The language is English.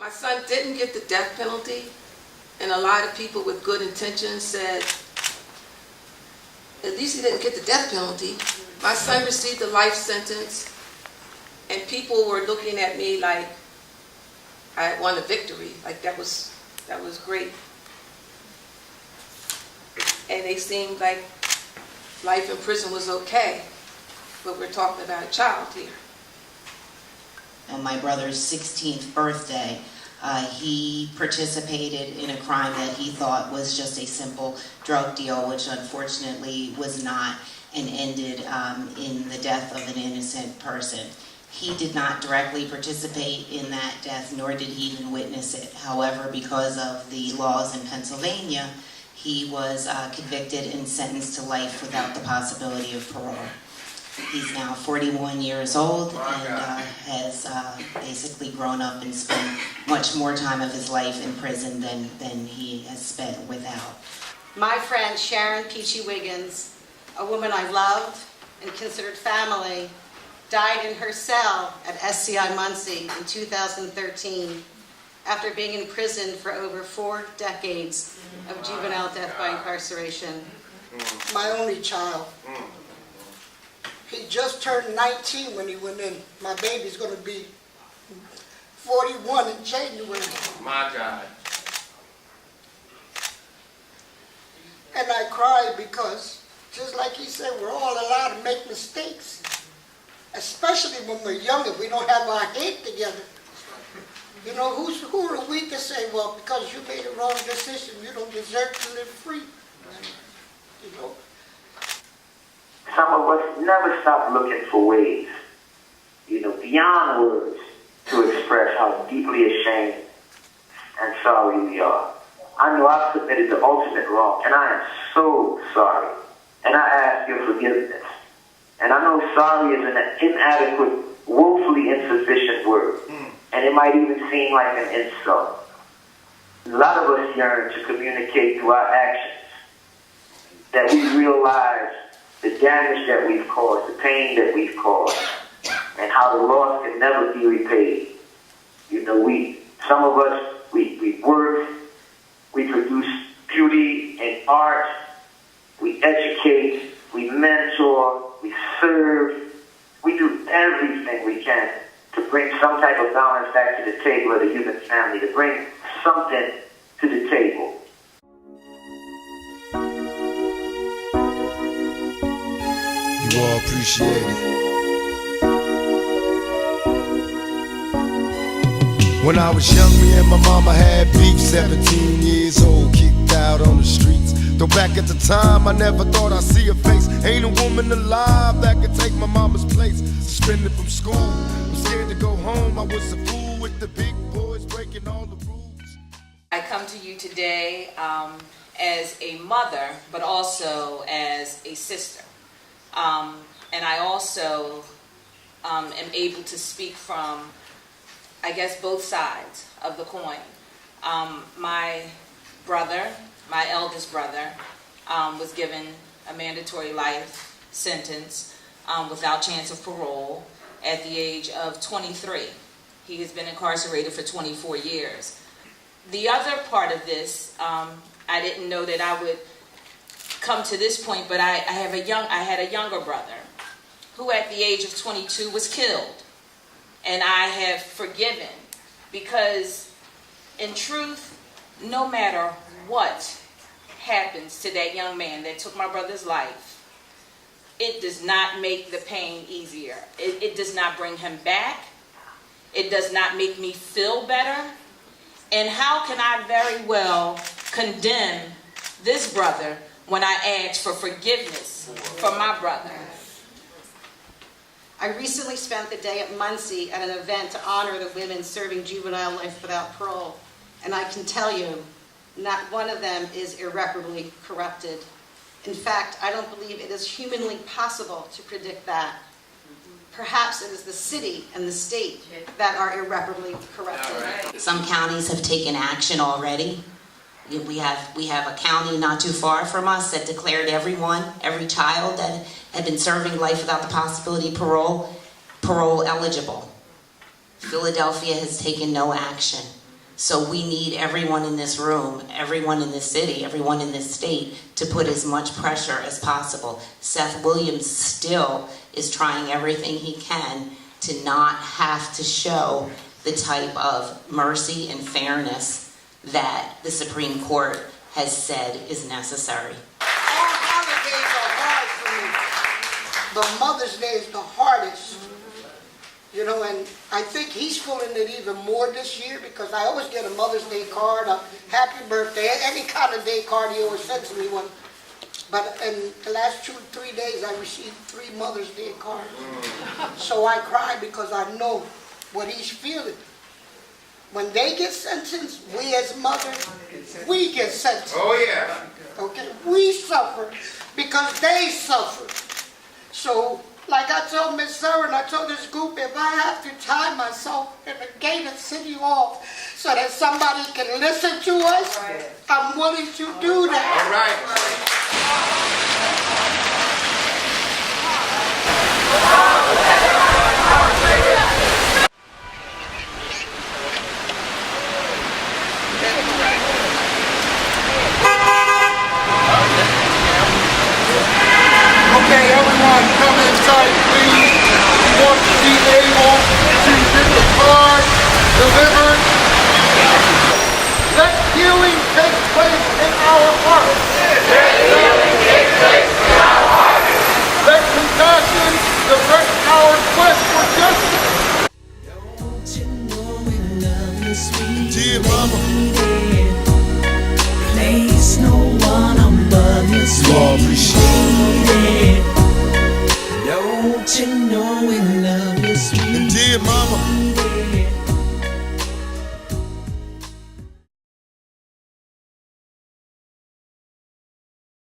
My son didn't get the death penalty, and a lot of people with good intentions said, at least he didn't get the death penalty. My son received a life sentence, and people were looking at me like I had won a victory, like that was great. And they seemed like life in prison was okay, but we're talking about a child here. On my brother's 16th birthday, he participated in a crime that he thought was just a simple drug deal, which unfortunately was not, and ended in the death of an innocent person. He did not directly participate in that death, nor did he even witness it. However, because of the laws in Pennsylvania, he was convicted and sentenced to life without the possibility of parole. He's now 41 years old and has basically grown up and spent much more time of his life in prison than he has spent without. My friend Sharon Peachy Wiggins, a woman I loved and considered family, died in her cell at SCI Muncie in 2013 after being in prison for over 4 decades of juvenile death by incarceration. My only child. He just turned 19 when he went in. My baby's going to be 41 in January. My God. And I cried because, just like he said, we're all allowed to make mistakes. Especially when we're younger, we don't have our head together. You know, who are we to say, well, because you made a wrong decision, you don't deserve to live free? You know? Some of us never stop looking for ways, beyond words, to express how deeply ashamed and sorry we are. I know I've committed the ultimate wrong, and I am so sorry. And I ask your forgiveness. And I know sorry is an inadequate, woefully insufficient word. And it might even seem like an insult. A lot of us yearn to communicate through our actions that we realize the damage that we've caused, the pain that we've caused, and how the loss can never be repaid. Some of us, we work, we produce beauty and art, we educate, we mentor, we serve, we do everything we can to bring some type of balance back to the table of the human family, to bring something to the table. You all appreciate it. When I was young, me and my mama had beef, 17 years old, kicked out on the streets. Though back at the time, I never thought I'd see her face. Ain't a woman alive that could take my mama's place. Suspended from school, I'm scared to go home. I was a fool with the big boys breaking all the rules. I come to you today as a mother, but also as a sister. And I also am able to speak from, I guess, both sides of the coin. My brother, my eldest brother, was given a mandatory life sentence without chance of parole at the age of 23. He has been incarcerated for 24 years. The other part of this, I didn't know that I would come to this point, but I had a younger brother who at the age of 22 was killed. And I have forgiven, because in truth, no matter what happens to that young man that took my brother's life, it does not make the pain easier. It does not bring him back. It does not make me feel better. And how can I very well condemn this brother when I ask for forgiveness for my brother? I recently spent the day at Muncie at an event to honor the women serving juvenile life without parole. And I can tell you, not one of them is irreparably corrupted. In fact, I don't believe it is humanly possible to predict that. Perhaps it is the city and the state that are irreparably corrupted. Some counties have taken action already. We have a county not too far from us that declared every child that had been serving life without the possibility of parole eligible. Philadelphia has taken no action. So we need everyone in this room, everyone in this city, everyone in this state to put as much pressure as possible. Seth Williams still is trying everything he can to not have to show the type of mercy and fairness that the Supreme Court has said is necessary. All holidays are hard for me, but Mother's Day is the hardest. You know, and I think he's feeling it even more this year because I always get a Mother's Day card, a happy birthday, any kind of day card, he always sends me one. But in the last 2 or 3 days, I received 3 Mother's Day cards. So I cry because I know what he's feeling. When they get sentenced, we as mothers, we get sentenced. Oh, yeah. Okay, we suffer because they suffer. So, like I told Miss Sarah and I told this group, if I have to tie myself in the gate of City Hall so that somebody can listen to us, I'm willing to do that. All right. Okay, everyone, come inside, please. We want to be able to get the card delivered. Let healing take place in our hearts. Let healing take place in our hearts. Let compassion direct our quest for justice. Don't you know we love you, sweet Dear mama. Place no one above you, You all appreciate sweet. Don't you know we love you, sweet it. Dear mama.